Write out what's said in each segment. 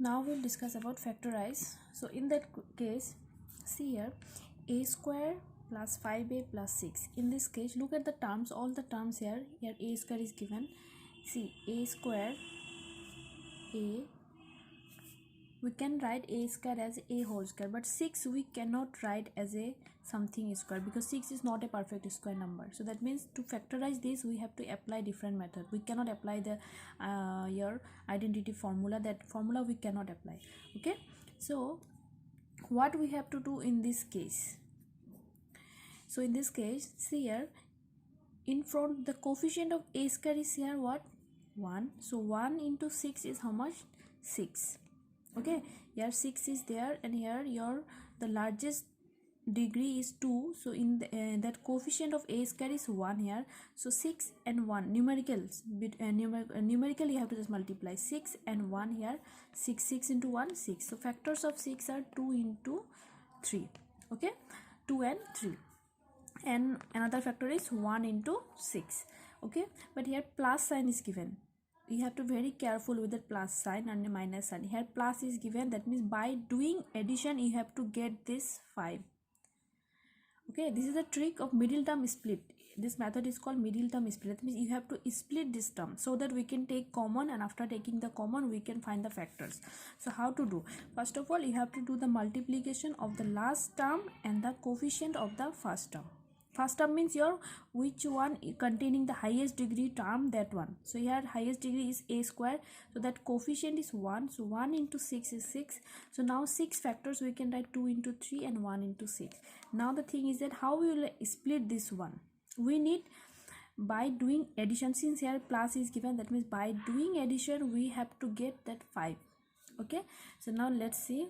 Now we'll discuss about factorize. So in that case, see here, a square plus 5a plus 6. In this case, look at the terms, all the terms here. Here a square is given. See, a square, a, we can write a square as a whole square, but 6 we cannot write as a something square because 6 is not a perfect square number. So that means to factorize this we have to apply different method. We cannot apply the your identity formula. That formula we cannot apply. Okay, so what we have to do in this case? So in this case, see here, in front the coefficient of a square is here what? 1. So 1 into 6 is how much? 6. Okay, here 6 is there, and here your the largest degree is 2. So in the, that coefficient of a square is 1 here. So 6 and 1 numericals, numerically you have to just multiply 6 and 1 here. 6 into 1 6. So factors of 6 are 2 into 3. Okay, 2 and 3, and another factor is 1 into 6. Okay, but here plus sign is given. You have to be very careful with the plus sign and the minus sign. Here plus is given, that means by doing addition you have to get this 5. Okay, this is a trick of middle term split. This method is called middle term split. That means you have to split this term so that we can take common, and after taking the common we can find the factors. So how to do? First of all, you have to do the multiplication of the last term and the coefficient of the first term. First term means your which one containing the highest degree term, that one. So here highest degree is a square, so that coefficient is 1. So 1 into 6 is 6. So now 6 factors we can write 2 into 3 and 1 into 6. Now the thing is that how we will split this one? We need by doing addition. Since here plus is given, that means by doing addition we have to get that 5. Okay, so now let's see.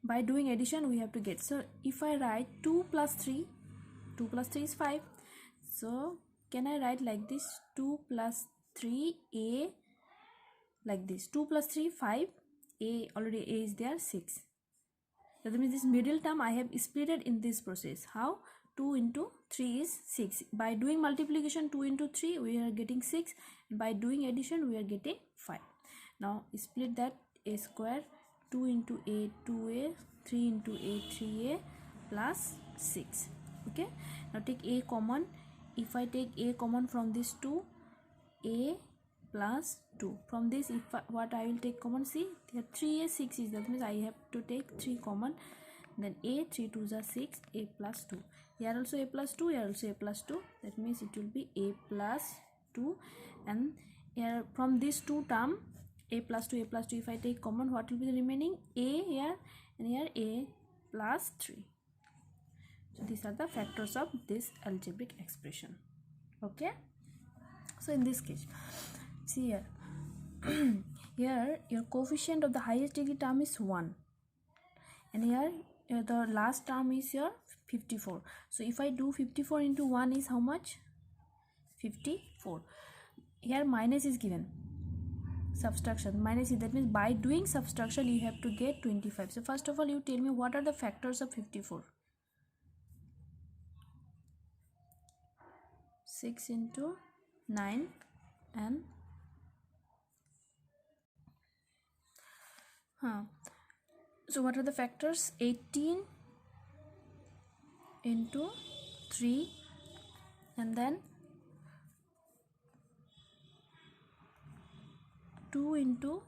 By doing addition we have to get, so if I write 2 plus 3, 2 plus 3 is 5. So can I write like this? 2 plus 3 a, like this. 2 plus 3 5, a, already a is there, 6. That means this middle term I have split it in this process. How? 2 into 3 is 6. By doing multiplication 2 into 3 we are getting 6. By doing addition we are getting 5. Now split that, a square, 2 into a 2a, 3 into a 3a plus 6. Okay, now take a common. If I take a common from this 2, a plus 2. From this, if what I will take common, see here 3a 6 is, that means I have to take 3 common. Then a, 3 2s are 6, a plus 2. Here also a plus 2, here also a plus 2. That means it will be a plus 2. And here from this 2 term, a plus 2, if I take common, what will be the remaining? A here, and here a plus 3. So these are the factors of this algebraic expression. Okay, so in this case, see here here your coefficient of the highest degree term is 1, and here the last term is your 54. So if I do 54 into 1 is how much? 54. Here minus is given, subtraction, minus is, that means by doing subtraction you have to get 25. So first of all you tell me what are the factors of 54? 6 into 9 and so what are the factors? 18 into 3 and then 2 into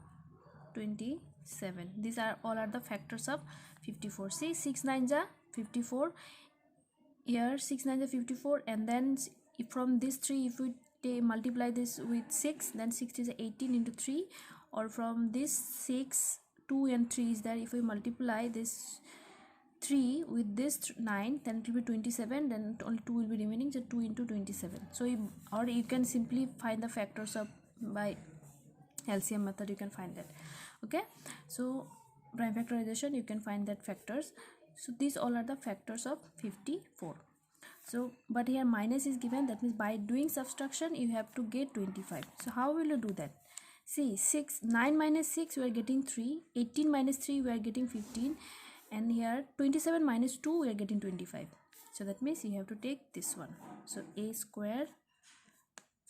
27. These are all are the factors of 54. See, 6 9s are 54. Here 6 9s are 54, and then from this 3 if we multiply this with 6, then 6 is 18 into 3, or from this 6 2 and 3 is there, if we multiply this 3 with this 9, then it will be 27, then only 2 will be remaining, so 2 into 27. So or you can simply find the factors of by LCM method, you can find that. Okay, so prime factorization you can find that factors. So these all are the factors of 54. So but here minus is given, that means by doing subtraction you have to get 25. So how will you do that? See, 9 minus 6 we are getting 3, 18 minus 3 we are getting 15, and here 27 minus 2 we are getting 25. So that means you have to take this one. So a square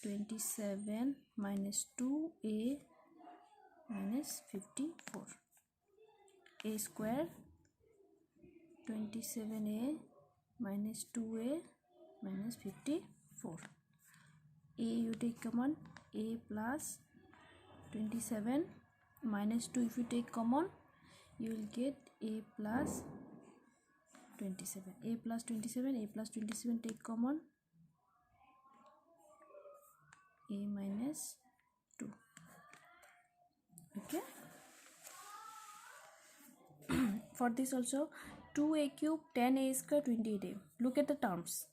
27 minus 2a minus 54. A square 27a minus 2a minus 54. A you take common, a plus 27 minus 2 if you take common, you will get a plus 27. A plus 27, a plus 27 take common, a minus 2. Okay. For this also, 2a cube 10a square 28a. Look at the terms.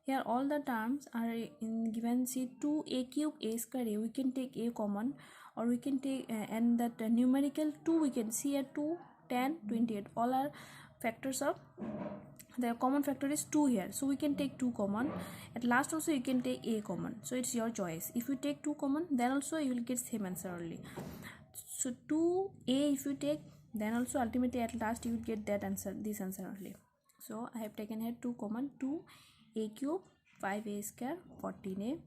Here all the terms are in given. See 2a cube a square a. We can take a common, or we can take and that numerical 2 we can see at 2, 10, 28. All are factors of the common factor is 2 here, so we can take 2 common. At last also you can take a common, so it's your choice. If you take 2 common, then also you will get same answer only. So 2a if you take, then also ultimately at last you will get that answer, this answer only. So I have taken here 2 common. 2a cube 5a square 14a,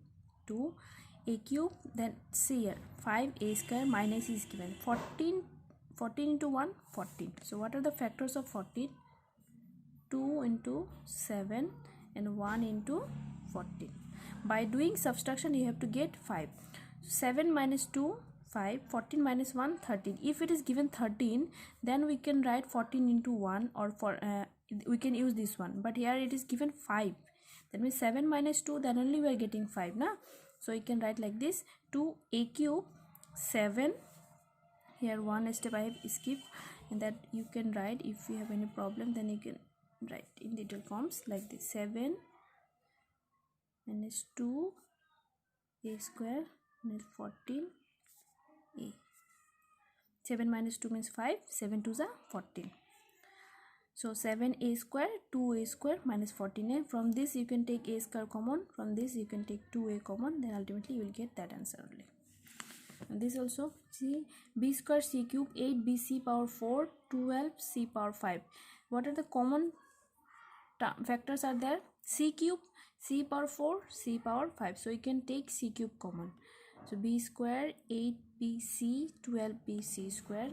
2a cube, then see here 5a square minus is given 14 into 1 14. So what are the factors of 14? 2 into 7 and 1 into 14. By doing subtraction you have to get 5. 7 minus 2 5, 14 minus 1 13. If it is given 13, then we can write 14 into 1, or for we can use this one, but here it is given 5. That means 7 minus 2, then only we are getting 5 na. So you can write like this: 2a cube 7, here one step I have skipped, and that you can write. If you have any problem, then you can write in little forms like this: 7 minus 2 a square minus 14 a. 7 minus 2 means 5, 7 2s are 14. So 7a square 2a square minus 14a. From this you can take a square common, from this you can take 2a common, then ultimately you will get that answer only. And this also, see, b square c cube 8bc power 4 12c power 5. What are the common factors are there? C cube, c power 4, c power 5. So you can take c cube common. So b square 8bc 12bc square,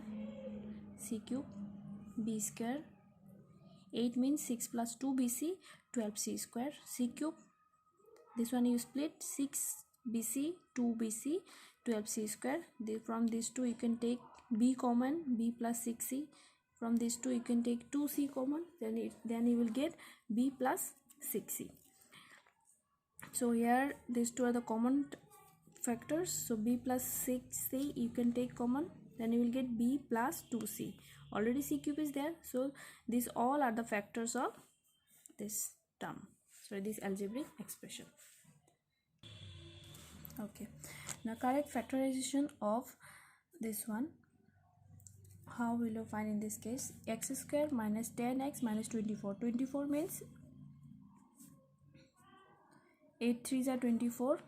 c cube, b square 8 means 6 plus 2bc 12c square, c cube, this one you split 6bc 2bc 12c square. From these two you can take b common, b plus 6c. From these two you can take 2c common, then you will get b plus 6c. So here these two are the common factors. So b plus 6c you can take common, then you will get b plus 2c. Already c cube is there, so these all are the factors of this term, so this algebraic expression. Okay, now correct factorization of this one. How will you find in this case? X square minus 10x minus 24. 24 means 8 3s are 24,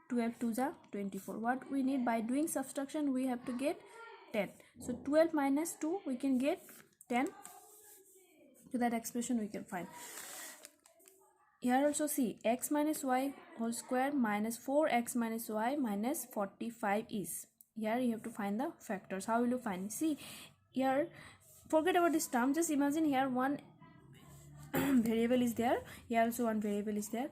12 2s are 24. What we need, by doing subtraction we have to get 10. So 12 minus 2 we can get 10. To that expression we can find. Here also see, x minus y whole square minus 4x minus y minus 45 is. Here you have to find the factors. How will you find? See here, forget about this term, just imagine here one variable is there, here also one variable is there.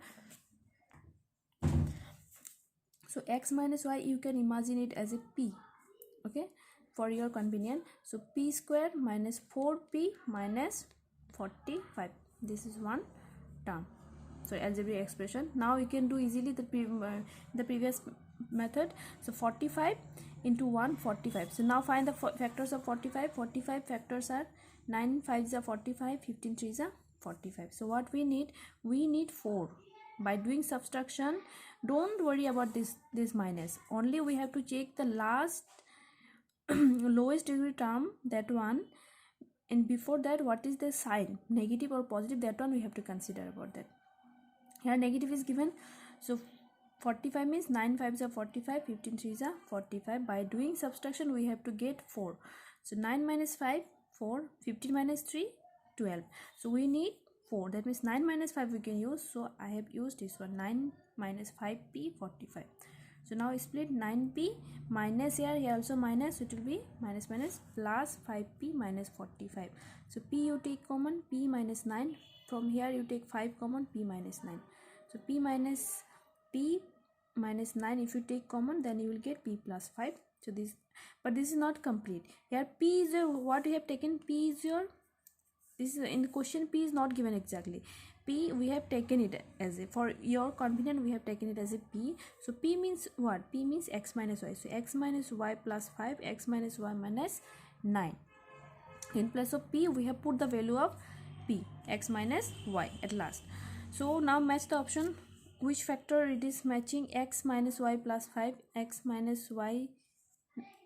So x minus y you can imagine it as a p, okay, for your convenience. So p square minus 4p minus 45, this is one term. So algebraic expression. Now you can do easily the previous method. So 45 into 1 45. So now find the factors of 45. 45 factors are 9 5s are 45, 15 3s are 45. So what we need 4. By doing subtraction, don't worry about this minus, only we have to check the last lowest degree term, that one, and before that what is the sign, negative or positive, that one we have to consider about that. Here negative is given, so 45 means 9 5s are 45, 15 3s are 45. By doing subtraction we have to get 4. So 9 minus 5 4, 15 minus 3 12. So we need 4, that means 9 minus 5 we can use. So I have used this one, 9 minus 5p 45. So now split 9p minus here also minus, so it will be minus minus plus 5p minus 45. So p you take common, p minus 9, from here you take 5 common, p minus 9. So p minus 9, if you take common, then you will get p plus 5. So this, but this is not complete. Here p is your, what we have taken, p is your, this is in the question, p is not given exactly. P we have taken it as a, for your convenience we have taken it as a p. So p means what? P means x minus y. So x minus y plus 5, x minus y minus 9. In place of p we have put the value of p, x minus y at last. So now match the option. Which factor it is matching? X minus y plus 5, x minus y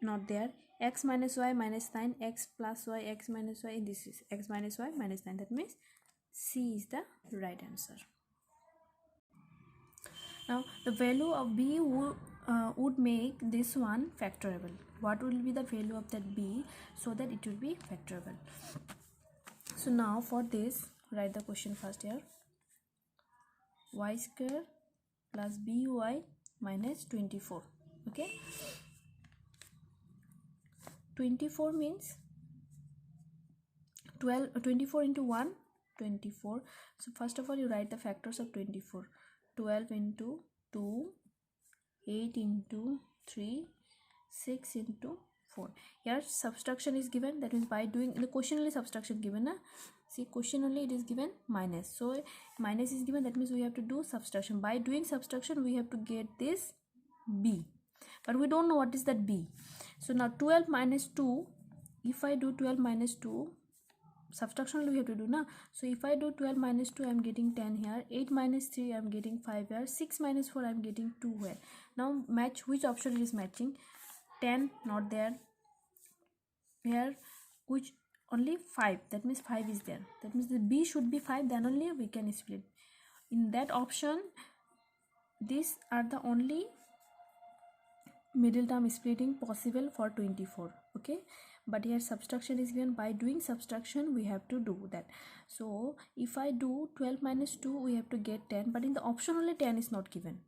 not there, x minus y minus 9, x plus y, x minus y, this is x minus y minus 9. That means C is the right answer. Now the value of b would make this one factorable. What will be the value of that b so that it will be factorable? So now for this, write the question first here. Y square plus by minus 24. Okay, 24 means 24 into 1, 24. So first of all you write the factors of 24. 12 into 2, 8 into 3, 6 into 4. Here subtraction is given, that means by doing, in the question only subtraction given, na? See, question only it is given minus, so minus is given, that means we have to do subtraction. By doing subtraction we have to get this b, but we don't know what is that b. So now 12 minus 2, if I do 12 minus 2, subtraction only we have to do na. So if I do 12 minus 2, I am getting 10 here, 8 minus 3 I am getting 5 here, 6 minus 4 I am getting 2 here. Now match which option it is matching. 10 not there, here which only 5, that means 5 is there, that means the b should be 5, then only we can split. In that option these are the only middle term splitting possible for 24. Okay, but here subtraction is given, by doing subtraction we have to do that. So if I do 12 minus 2 we have to get 10, but in the option only 10 is not given.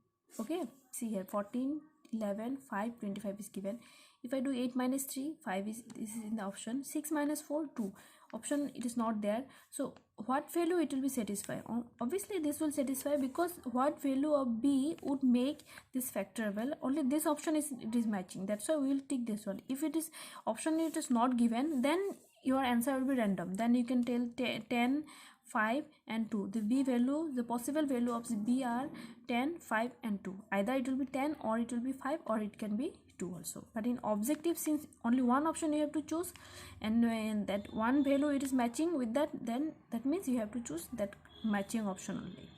Okay, see here 14, 11, 5, 25 is given. If I do 8 minus 3, 5 is, this is in the option. 6 minus 4, 2, option it is not there. So what value it will be satisfy? Obviously this will satisfy, because what value of b would make this factorable? Only this option is, it is matching, that's why we will take this one. If it is option it is not given, then your answer will be random, then you can tell 10, 5 and 2. The b value, the possible value of the b are 10, 5 and 2. Either it will be 10 or it will be 5 or it can be 2 also. But in objective, since only one option you have to choose, and when that one value it is matching with that, then that means you have to choose that matching option only.